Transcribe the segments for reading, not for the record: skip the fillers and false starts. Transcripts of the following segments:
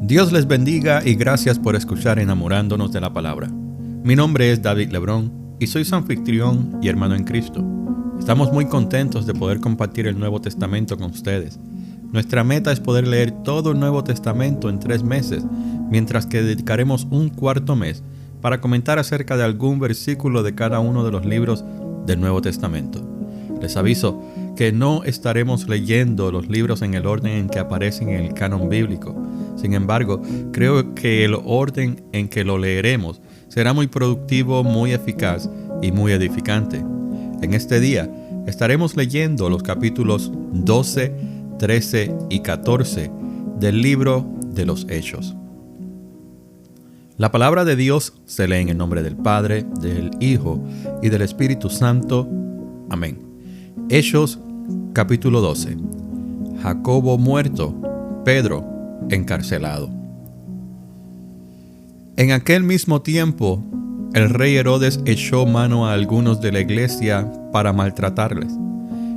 Dios les bendiga y gracias por escuchar Enamorándonos de la Palabra. Mi nombre es David Lebrón y soy su anfitrión y hermano en Cristo. Estamos muy contentos de poder compartir el Nuevo Testamento con ustedes. Nuestra meta es poder leer todo el Nuevo Testamento en 3 meses, mientras que dedicaremos un cuarto mes para comentar acerca de algún versículo de cada uno de los libros del Nuevo Testamento. Les aviso que no estaremos leyendo los libros en el orden en que aparecen en el canon bíblico. Sin embargo, creo que el orden en que lo leeremos será muy productivo, muy eficaz y muy edificante. En este día estaremos leyendo los capítulos 12, 13 y 14 del libro de los Hechos. La palabra de Dios se lee en el nombre del Padre, del Hijo y del Espíritu Santo. Amén. Hechos capítulo 12. Jacobo muerto, Pedro encarcelado. En aquel mismo tiempo, el rey Herodes echó mano a algunos de la iglesia para maltratarles,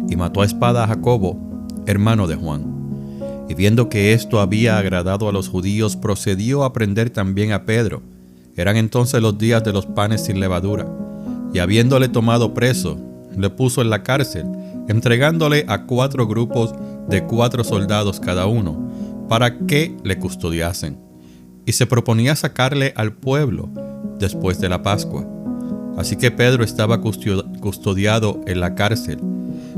y mató a espada a Jacobo, hermano de Juan. Y viendo que esto había agradado a los judíos, procedió a prender también a Pedro. Eran entonces los días de los panes sin levadura, y habiéndole tomado preso, le puso en la cárcel, entregándole a 4 grupos de 4 soldados cada uno, para que le custodiasen. Y se proponía sacarle al pueblo después de la Pascua. Así que Pedro estaba custodiado en la cárcel,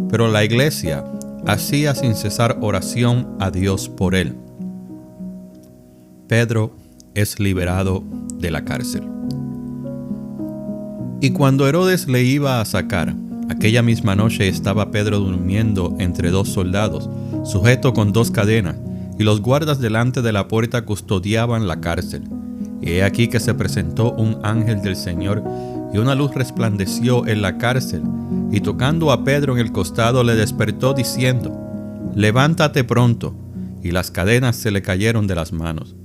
pero la iglesia hacía sin cesar oración a Dios por él. Pedro es liberado de la cárcel. Y cuando Herodes le iba a sacar, aquella misma noche estaba Pedro durmiendo entre 2 soldados, sujeto con 2 cadenas, y los guardas delante de la puerta custodiaban la cárcel. Y he aquí que se presentó un ángel del Señor, y una luz resplandeció en la cárcel, y tocando a Pedro en el costado le despertó diciendo: «Levántate pronto». Y las cadenas se le cayeron de las manos.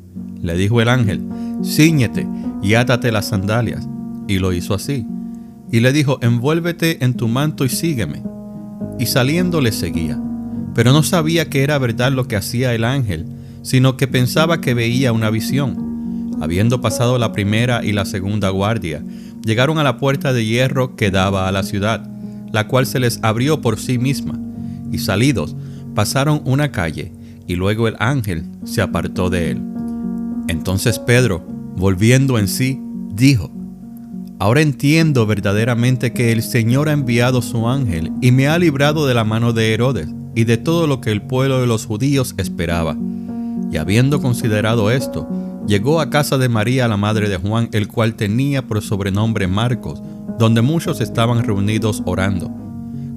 Le dijo el ángel: «Cíñete y átate las sandalias». Y lo hizo así. Y le dijo: «Envuélvete en tu manto y sígueme». Y saliendo le seguía. Pero no sabía que era verdad lo que hacía el ángel, sino que pensaba que veía una visión. Habiendo pasado la primera y la segunda guardia, llegaron a la puerta de hierro que daba a la ciudad, la cual se les abrió por sí misma. Y salidos, pasaron una calle, y luego el ángel se apartó de él. Entonces Pedro, volviendo en sí, dijo: «Ahora entiendo verdaderamente que el Señor ha enviado su ángel y me ha librado de la mano de Herodes y de todo lo que el pueblo de los judíos esperaba». Y habiendo considerado esto, llegó a casa de María, la madre de Juan, el cual tenía por sobrenombre Marcos, donde muchos estaban reunidos orando.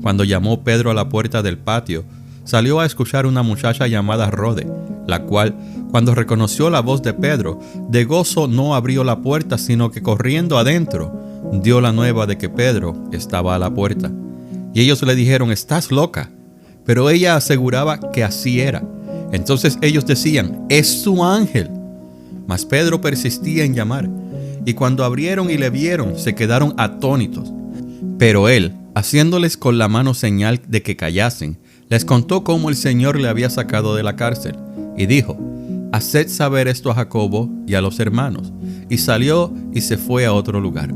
Cuando llamó Pedro a la puerta del patio, salió a escuchar una muchacha llamada Rode, la cual, cuando reconoció la voz de Pedro, de gozo no abrió la puerta, sino que corriendo adentro, dio la nueva de que Pedro estaba a la puerta. Y ellos le dijeron: «¿Estás loca?». Pero ella aseguraba que así era. Entonces ellos decían: «Es su ángel». Mas Pedro persistía en llamar, y cuando abrieron y le vieron, se quedaron atónitos. Pero él, haciéndoles con la mano señal de que callasen, les contó cómo el Señor le había sacado de la cárcel, y dijo: «Haced saber esto a Jacobo y a los hermanos». Y salió y se fue a otro lugar.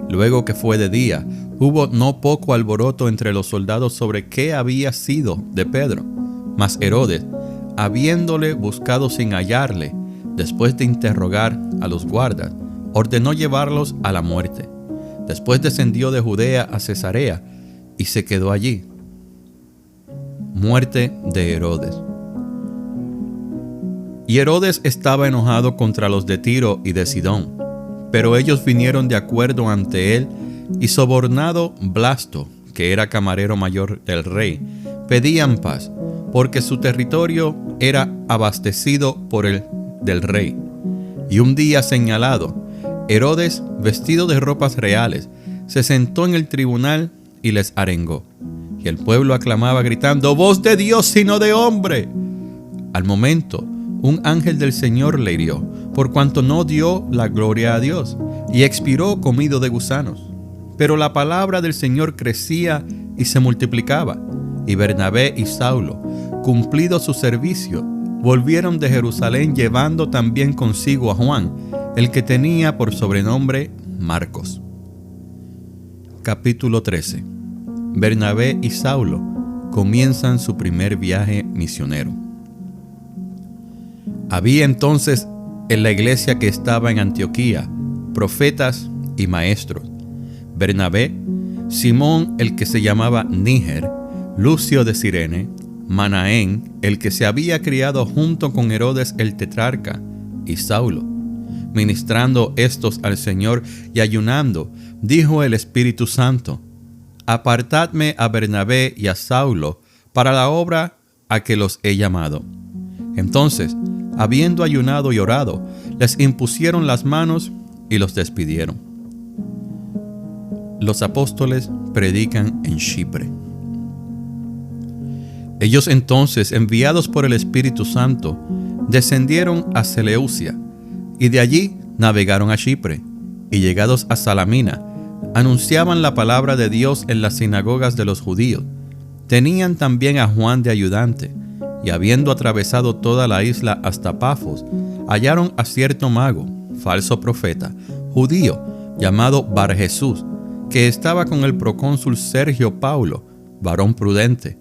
Luego que fue de día, hubo no poco alboroto entre los soldados sobre qué había sido de Pedro. Mas Herodes, habiéndole buscado sin hallarle, después de interrogar a los guardas, ordenó llevarlos a la muerte. Después descendió de Judea a Cesarea y se quedó allí. Muerte de Herodes. Y Herodes estaba enojado contra los de Tiro y de Sidón, pero ellos vinieron de acuerdo ante él, y sobornado Blasto, que era camarero mayor del rey, pedían paz, porque su territorio era abastecido por el del rey. Y un día señalado, Herodes, vestido de ropas reales, se sentó en el tribunal y les arengó. Y el pueblo aclamaba gritando: «¡Voz de Dios y no de hombre!». Al momento, un ángel del Señor le hirió, por cuanto no dio la gloria a Dios, y expiró comido de gusanos. Pero la palabra del Señor crecía y se multiplicaba, y Bernabé y Saulo, cumplido su servicio, volvieron de Jerusalén llevando también consigo a Juan, el que tenía por sobrenombre Marcos. Capítulo 13. Bernabé y Saulo comienzan su primer viaje misionero. Había entonces en la iglesia que estaba en Antioquía profetas y maestros: Bernabé, Simón el que se llamaba Níger, Lucio de Cirene, Manaén el que se había criado junto con Herodes el tetrarca, y Saulo. Ministrando estos al Señor y ayunando, dijo el Espíritu Santo: Apartadme a Bernabé y a Saulo para la obra a que los he llamado. Entonces, habiendo ayunado y orado, les impusieron las manos y los despidieron. Los apóstoles predican en Chipre. Ellos entonces, enviados por el Espíritu Santo, descendieron a Seleucia, y de allí navegaron a Chipre, y llegados a Salamina, anunciaban la palabra de Dios en las sinagogas de los judíos. Tenían también a Juan de ayudante, y habiendo atravesado toda la isla hasta Pafos, hallaron a cierto mago, falso profeta, judío, llamado Barjesús, que estaba con el procónsul Sergio Paulo, varón prudente.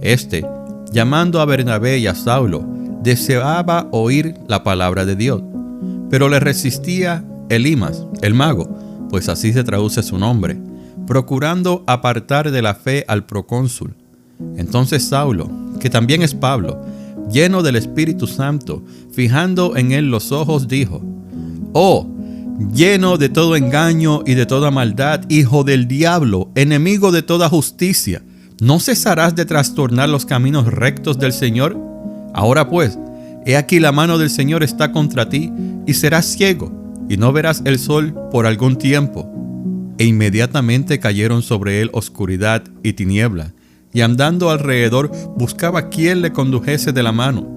Este, llamando a Bernabé y a Saulo, deseaba oír la palabra de Dios, pero le resistía Elimas, el mago, pues así se traduce su nombre, procurando apartar de la fe al procónsul. Entonces Saulo, que también es Pablo, lleno del Espíritu Santo, fijando en él los ojos, dijo: «Oh, lleno de todo engaño y de toda maldad, hijo del diablo, enemigo de toda justicia, ¿no cesarás de trastornar los caminos rectos del Señor? Ahora pues, he aquí la mano del Señor está contra ti, y serás ciego, y no verás el sol por algún tiempo». E inmediatamente cayeron sobre él oscuridad y tiniebla, y andando alrededor buscaba quien le condujese de la mano.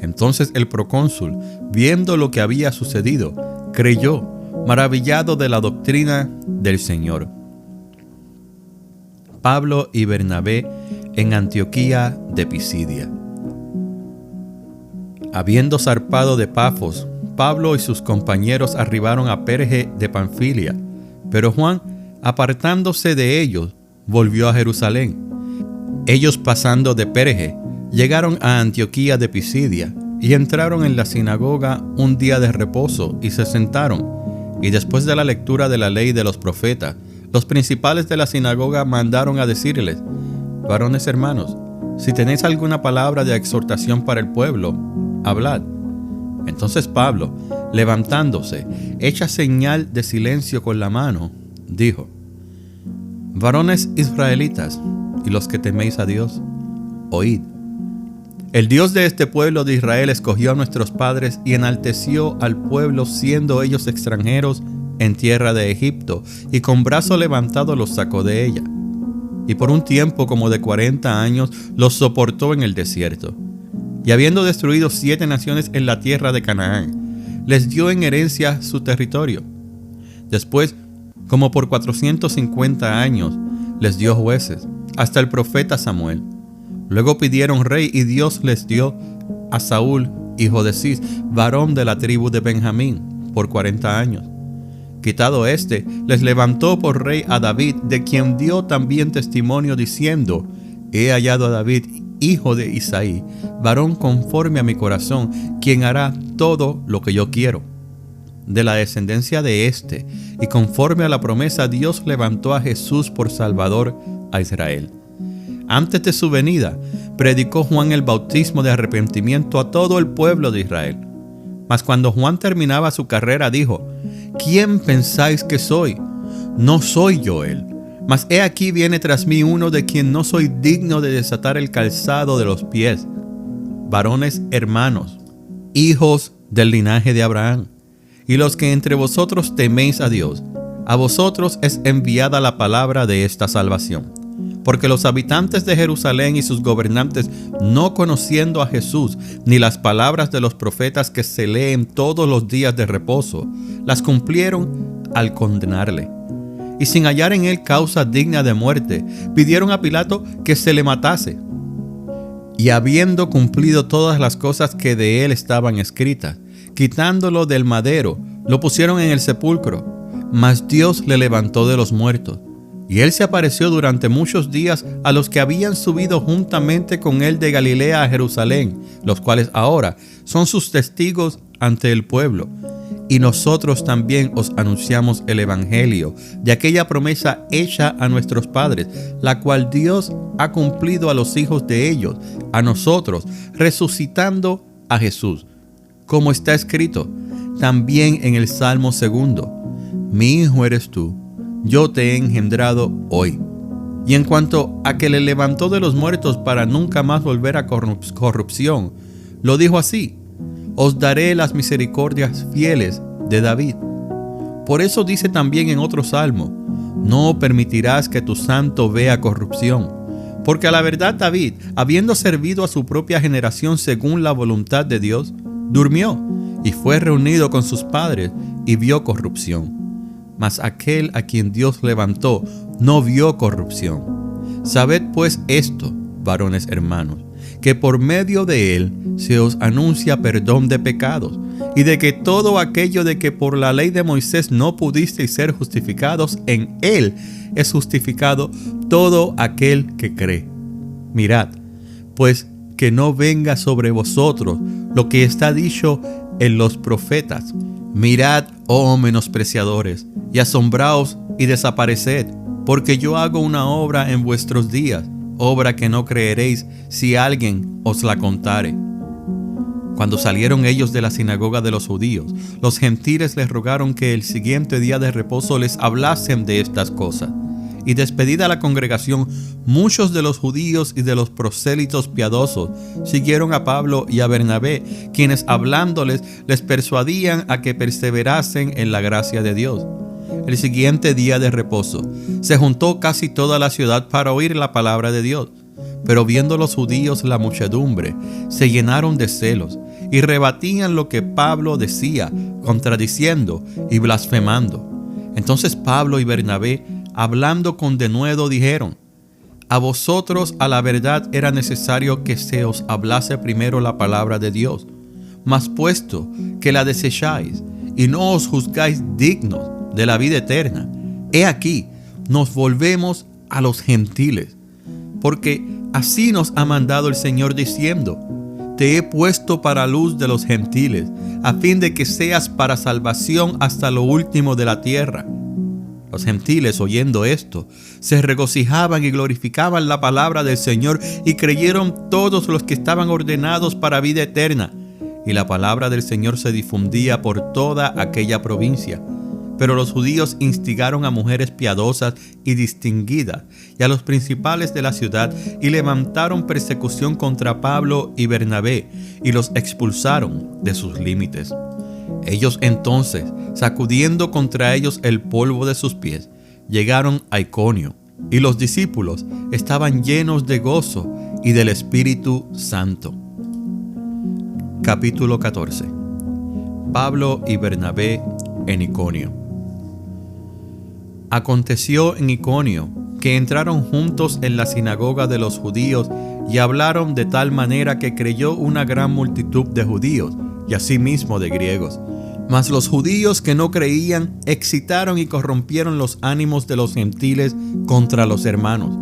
Entonces el procónsul, viendo lo que había sucedido, creyó, maravillado de la doctrina del Señor. Pablo y Bernabé en Antioquía de Pisidia. Habiendo zarpado de Pafos, Pablo y sus compañeros arribaron a Perge de Panfilia, pero Juan, apartándose de ellos, volvió a Jerusalén. Ellos, pasando de Perge, llegaron a Antioquía de Pisidia y entraron en la sinagoga un día de reposo y se sentaron. Y después de la lectura de la ley de los profetas, los principales de la sinagoga mandaron a decirles: «Varones hermanos, si tenéis alguna palabra de exhortación para el pueblo, hablad». Entonces Pablo, levantándose, hecha señal de silencio con la mano, dijo: «Varones israelitas, y los que teméis a Dios, oíd. El Dios de este pueblo de Israel escogió a nuestros padres y enalteció al pueblo, siendo ellos extranjeros en tierra de Egipto, y con brazo levantado los sacó de ella. Y por un tiempo como de 40 años los soportó en el desierto. Y habiendo destruido 7 naciones en la tierra de Canaán, les dio en herencia su territorio. Después, como por 450 años, les dio jueces, hasta el profeta Samuel. Luego pidieron rey, y Dios les dio a Saúl, hijo de Cis, varón de la tribu de Benjamín, por 40 años. Quitado éste, les levantó por rey a David, de quien dio también testimonio diciendo: «He hallado a David, hijo de Isaí, varón conforme a mi corazón, quien hará todo lo que yo quiero». De la descendencia de éste, y conforme a la promesa, Dios levantó a Jesús por Salvador a Israel. Antes de su venida, predicó Juan el bautismo de arrepentimiento a todo el pueblo de Israel. Mas cuando Juan terminaba su carrera, dijo: «¿Quién pensáis que soy? No soy yo él. Mas he aquí viene tras mí uno de quien no soy digno de desatar el calzado de los pies. Varones hermanos, hijos del linaje de Abraham, y los que entre vosotros teméis a Dios, a vosotros es enviada la palabra de esta salvación. Porque los habitantes de Jerusalén y sus gobernantes, no conociendo a Jesús, ni las palabras de los profetas que se leen todos los días de reposo, las cumplieron al condenarle. Y sin hallar en él causa digna de muerte, pidieron a Pilato que se le matase. y habiendo cumplido todas las cosas que de él estaban escritas, quitándolo del madero, lo pusieron en el sepulcro. Mas Dios le levantó de los muertos, y él se apareció durante muchos días a los que habían subido juntamente con él de Galilea a Jerusalén, los cuales ahora son sus testigos ante el pueblo. Y nosotros también os anunciamos el evangelio de aquella promesa hecha a nuestros padres, la cual Dios ha cumplido a los hijos de ellos, a nosotros, resucitando a Jesús, como está escrito también en el Salmo 2: Mi hijo eres tú, yo te he engendrado hoy. Y en cuanto a que le levantó de los muertos para nunca más volver a corrupción, lo dijo así: Os daré las misericordias fieles de David. Por eso dice también en otro salmo: No permitirás que tu santo vea corrupción. Porque a la verdad David, habiendo servido a su propia generación según la voluntad de Dios, durmió y fue reunido con sus padres y vio corrupción. Mas aquel a quien Dios levantó no vio corrupción. Sabed pues esto, varones hermanos, que por medio de él se os anuncia perdón de pecados, y de que todo aquello de que por la ley de Moisés no pudisteis ser justificados, en él es justificado todo aquel que cree. Mirad, pues que no venga sobre vosotros lo que está dicho en los profetas: Mirad, oh menospreciadores, y asombraos y desapareced, porque yo hago una obra en vuestros días, obra que no creeréis si alguien os la contare. Cuando salieron ellos de la sinagoga de los judíos, los gentiles les rogaron que el siguiente día de reposo les hablasen de estas cosas. Y despedida la congregación, muchos de los judíos y de los prosélitos piadosos siguieron a Pablo y a Bernabé, quienes hablándoles les persuadían a que perseverasen en la gracia de Dios. El siguiente día de reposo se juntó casi toda la ciudad para oír la palabra de Dios. Pero viendo los judíos la muchedumbre, se llenaron de celos y rebatían lo que Pablo decía, contradiciendo y blasfemando. Entonces Pablo y Bernabé, hablando con denuedo, dijeron: A vosotros a la verdad era necesario que se os hablase primero la palabra de Dios, mas puesto que la desecháis y no os juzgáis dignos de la vida eterna, he aquí, nos volvemos a los gentiles. Porque así nos ha mandado el Señor diciendo: Te he puesto para luz de los gentiles, a fin de que seas para salvación hasta lo último de la tierra. Los gentiles, oyendo esto, se regocijaban y glorificaban la palabra del Señor, y creyeron todos los que estaban ordenados para vida eterna. Y la palabra del Señor se difundía por toda aquella provincia. Pero los judíos instigaron a mujeres piadosas y distinguidas y a los principales de la ciudad, y levantaron persecución contra Pablo y Bernabé, y los expulsaron de sus límites. Ellos entonces, sacudiendo contra ellos el polvo de sus pies, llegaron a Iconio, y los discípulos estaban llenos de gozo y del Espíritu Santo. Capítulo 14. Pablo y Bernabé en Iconio. Aconteció en Iconio que entraron juntos en la sinagoga de los judíos y hablaron de tal manera que creyó una gran multitud de judíos y asimismo de griegos. Mas los judíos que no creían excitaron y corrompieron los ánimos de los gentiles contra los hermanos.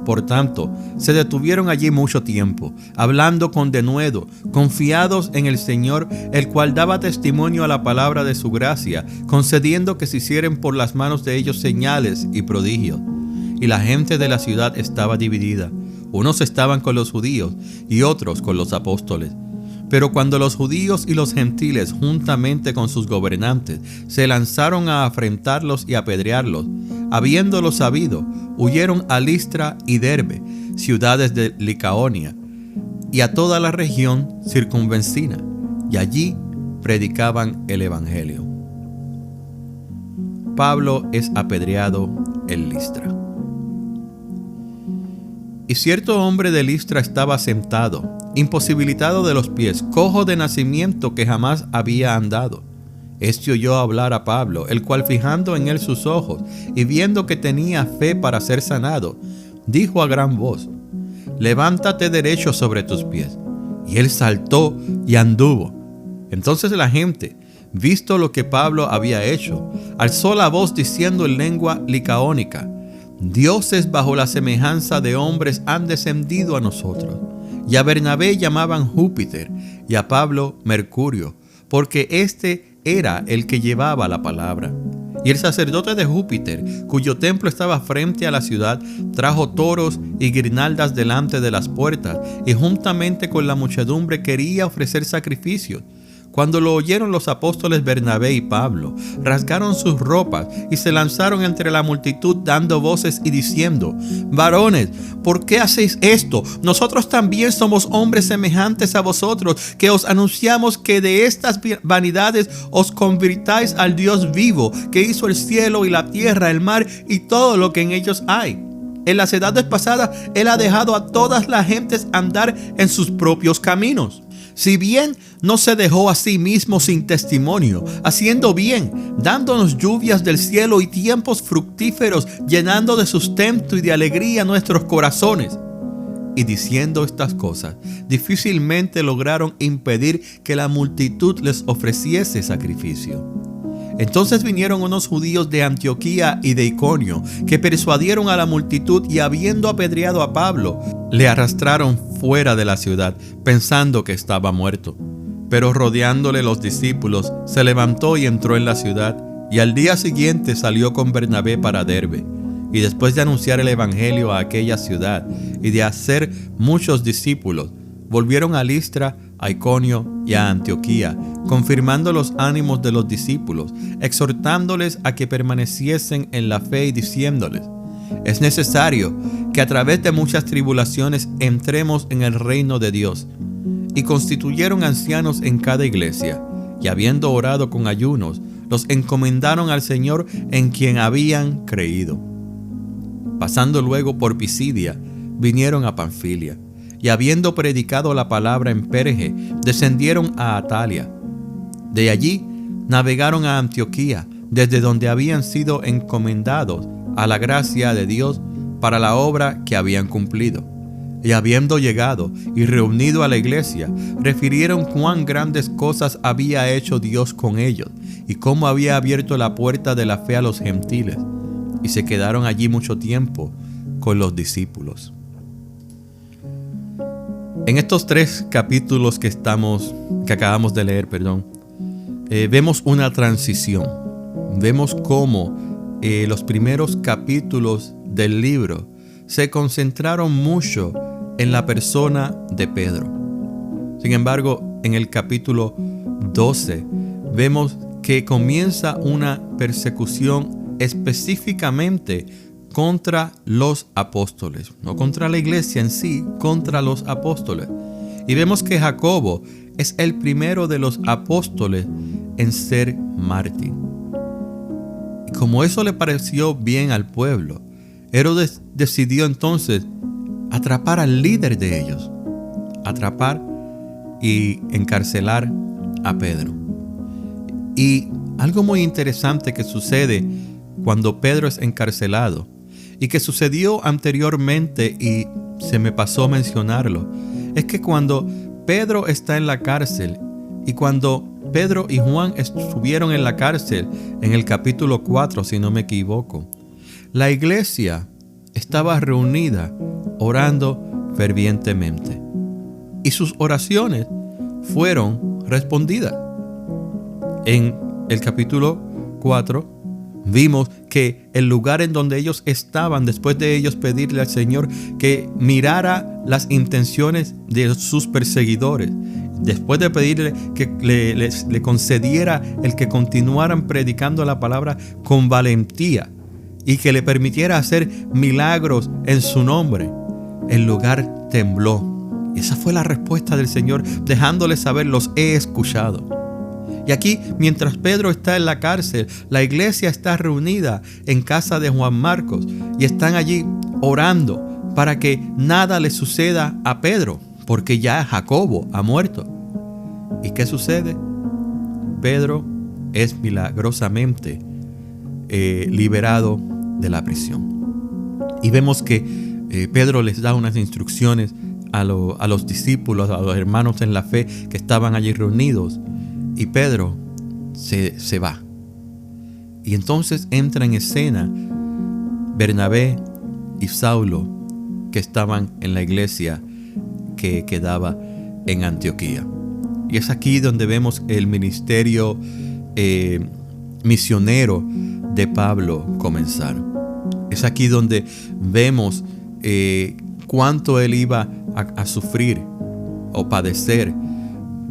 Por tanto, se detuvieron allí mucho tiempo, hablando con denuedo, confiados en el Señor, el cual daba testimonio a la palabra de su gracia, concediendo que se hicieran por las manos de ellos señales y prodigios. Y la gente de la ciudad estaba dividida. Unos estaban con los judíos y otros con los apóstoles. Pero cuando los judíos y los gentiles, juntamente con sus gobernantes, se lanzaron a afrentarlos y apedrearlos, habiéndolo sabido, huyeron a Listra y Derbe, ciudades de Licaonia, y a toda la región circunvecina, y allí predicaban el evangelio. Pablo es apedreado en Listra. Y cierto hombre de Listra estaba sentado, imposibilitado de los pies, cojo de nacimiento, que jamás había andado. Este oyó hablar a Pablo, el cual, fijando en él sus ojos y viendo que tenía fe para ser sanado, dijo a gran voz: levántate derecho sobre tus pies. Y él saltó y anduvo. Entonces la gente, visto lo que Pablo había hecho, alzó la voz diciendo en lengua licaónica: dioses bajo la semejanza de hombres han descendido a nosotros. Y a Bernabé llamaban Júpiter y a Pablo Mercurio, porque este era el que llevaba la palabra. Y el sacerdote de Júpiter, cuyo templo estaba frente a la ciudad, trajo toros y guirnaldas delante de las puertas, y juntamente con la muchedumbre quería ofrecer sacrificios. Cuando lo oyeron los apóstoles Bernabé y Pablo, rasgaron sus ropas y se lanzaron entre la multitud dando voces y diciendo: varones, ¿por qué hacéis esto? Nosotros también somos hombres semejantes a vosotros, que os anunciamos que de estas vanidades os convirtáis al Dios vivo, que hizo el cielo y la tierra, el mar y todo lo que en ellos hay. En las edades pasadas, Él ha dejado a todas las gentes andar en sus propios caminos. Si bien no se dejó a sí mismo sin testimonio, haciendo bien, dándonos lluvias del cielo y tiempos fructíferos, llenando de sustento y de alegría nuestros corazones. Y diciendo estas cosas, difícilmente lograron impedir que la multitud les ofreciese sacrificio. Entonces vinieron unos judíos de Antioquía y de Iconio, que persuadieron a la multitud y, habiendo apedreado a Pablo, le arrastraron fuera de la ciudad, pensando que estaba muerto. Pero rodeándole los discípulos, se levantó y entró en la ciudad, y al día siguiente salió con Bernabé para Derbe. Y después de anunciar el evangelio a aquella ciudad y de hacer muchos discípulos, volvieron a Listra, a Iconio y a Antioquía, confirmando los ánimos de los discípulos, exhortándoles a que permaneciesen en la fe y diciéndoles: es necesario que a través de muchas tribulaciones entremos en el reino de Dios. Y constituyeron ancianos en cada iglesia, y habiendo orado con ayunos, los encomendaron al Señor en quien habían creído. Pasando luego por Pisidia, vinieron a Panfilia, y habiendo predicado la palabra en Perge, descendieron a Atalia. De allí navegaron a Antioquía, desde donde habían sido encomendados a la gracia de Dios para la obra que habían cumplido. Y habiendo llegado y reunido a la iglesia, refirieron cuán grandes cosas había hecho Dios con ellos, y cómo había abierto la puerta de la fe a los gentiles. Y se quedaron allí mucho tiempo con los discípulos. En estos 3 capítulos que acabamos de leer, vemos una transición. Vemos cómo los primeros capítulos del libro se concentraron mucho en la persona de Pedro. Sin embargo, en el capítulo 12 vemos que comienza una persecución específicamente contra los apóstoles, no contra la iglesia en sí, contra los apóstoles. Y vemos que Jacobo es el primero de los apóstoles en ser mártir. Y como eso le pareció bien al pueblo, Herodes decidió entonces atrapar al líder de ellos, atrapar y encarcelar a Pedro. Y algo muy interesante que sucede cuando Pedro es encarcelado, y que sucedió anteriormente y se me pasó mencionarlo, es que cuando Pedro está en la cárcel y cuando Pedro y Juan estuvieron en la cárcel en el capítulo 4, si no me equivoco, la iglesia estaba reunida orando fervientemente y sus oraciones fueron respondidas. En el capítulo 4 vimos que el lugar en donde ellos estaban, después de ellos pedirle al Señor que mirara las intenciones de sus perseguidores, después de pedirle que le concediera el que continuaran predicando la palabra con valentía y que le permitiera hacer milagros en su nombre, el lugar tembló. Y esa fue la respuesta del Señor, dejándole saber: los he escuchado. Y aquí, mientras Pedro está en la cárcel, la iglesia está reunida en casa de Juan Marcos y están allí orando para que nada le suceda a Pedro, porque ya Jacobo ha muerto. ¿Y qué sucede? Pedro es milagrosamente liberado de la prisión. Y vemos que Pedro les da unas instrucciones a los discípulos, a los hermanos en la fe que estaban allí reunidos. Y Pedro se va. Y entonces entra en escena Bernabé y Saulo, que estaban en la iglesia que quedaba en Antioquía. Y es aquí donde vemos el ministerio misionero de Pablo comenzar. Es aquí donde vemos cuánto él iba a sufrir o padecer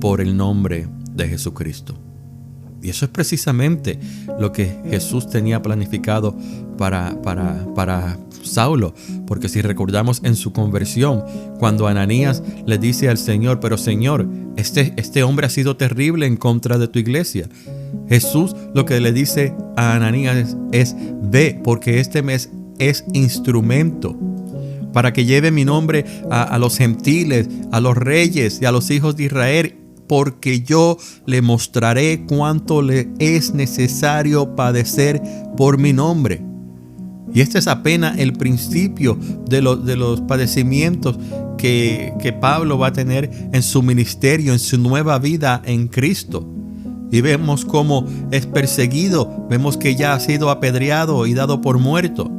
por el nombre de Jesucristo. Y eso es precisamente lo que Jesús tenía planificado para Saulo. Porque si recordamos en su conversión, cuando Ananías le dice al Señor: pero Señor, este hombre ha sido terrible en contra de tu iglesia. Jesús lo que le dice a Ananías es: ve, porque este mes es instrumento para que lleve mi nombre a los gentiles, a los reyes y a los hijos de Israel, porque yo le mostraré cuánto le es necesario padecer por mi nombre. Y este es apenas el principio de los padecimientos que Pablo va a tener en su ministerio, en su nueva vida en Cristo. Y vemos cómo es perseguido, vemos que ya ha sido apedreado y dado por muerto.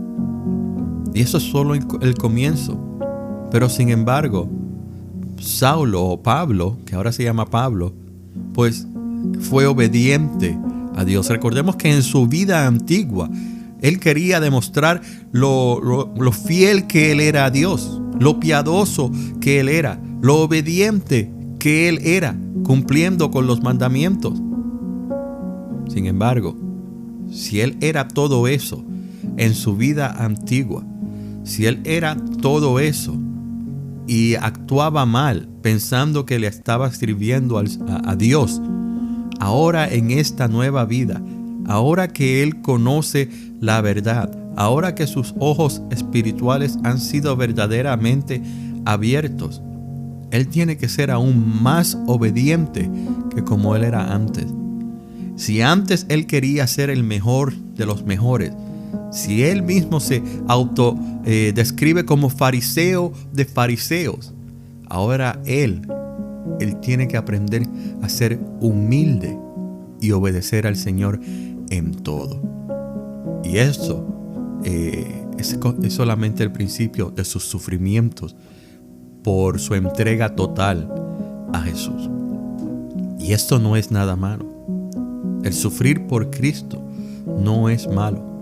Y eso es solo el comienzo. Pero sin embargo, Saulo o Pablo, que ahora se llama Pablo, pues fue obediente a Dios. Recordemos que en su vida antigua, él quería demostrar lo fiel que él era a Dios, lo piadoso que él era, lo obediente que él era, cumpliendo con los mandamientos. Sin embargo, si él era todo eso en su vida antigua, si él era todo eso y actuaba mal, pensando que le estaba sirviendo a Dios, ahora en esta nueva vida, ahora que él conoce la verdad, ahora que sus ojos espirituales han sido verdaderamente abiertos, él tiene que ser aún más obediente que como él era antes. Si antes él quería ser el mejor de los mejores, si él mismo se describe como fariseo de fariseos, ahora él tiene que aprender a ser humilde y obedecer al Señor en todo. Y eso es solamente el principio de sus sufrimientos por su entrega total a Jesús. Y esto no es nada malo. El sufrir por Cristo no es malo.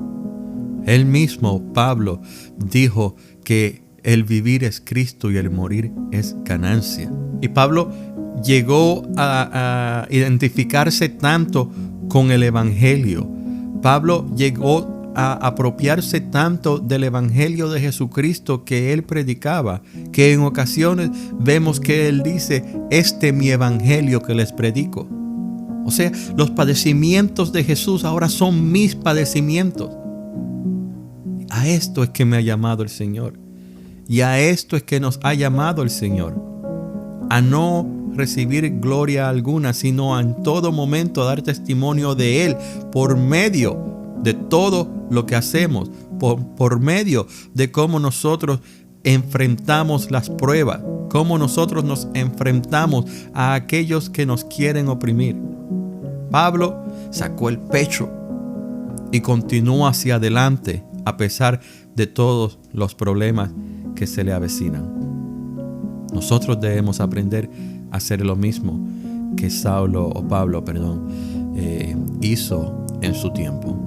Él mismo, Pablo, dijo que el vivir es Cristo y el morir es ganancia. Y Pablo llegó a identificarse tanto con el Evangelio. Pablo llegó a apropiarse tanto del Evangelio de Jesucristo que él predicaba, que en ocasiones vemos que él dice: este mi Evangelio que les predico. O sea, los padecimientos de Jesús ahora son mis padecimientos. A esto es que me ha llamado el Señor. Y a esto es que nos ha llamado el Señor. A no recibir gloria alguna, sino en todo momento dar testimonio de Él por medio de todo lo que hacemos, por medio de cómo nosotros enfrentamos las pruebas, cómo nosotros nos enfrentamos a aquellos que nos quieren oprimir. Pablo sacó el pecho y continuó hacia adelante a pesar de todos los problemas que se le avecinan. Nosotros debemos aprender a hacer lo mismo que Pablo hizo en su tiempo.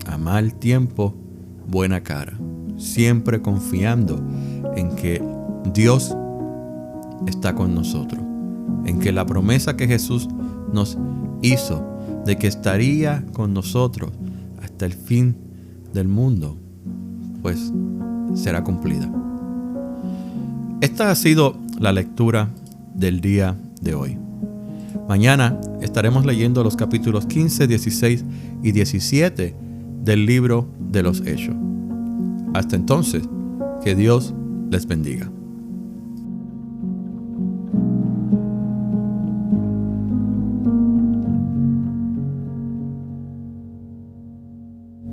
A mal tiempo, buena cara. Siempre confiando en que Dios está con nosotros. En que la promesa que Jesús nos hizo de que estaría con nosotros hasta el fin del mundo, pues será cumplida. Esta ha sido la lectura del día de hoy. Mañana estaremos leyendo los capítulos 15, 16 y 17 del libro de los Hechos. Hasta entonces, que Dios les bendiga.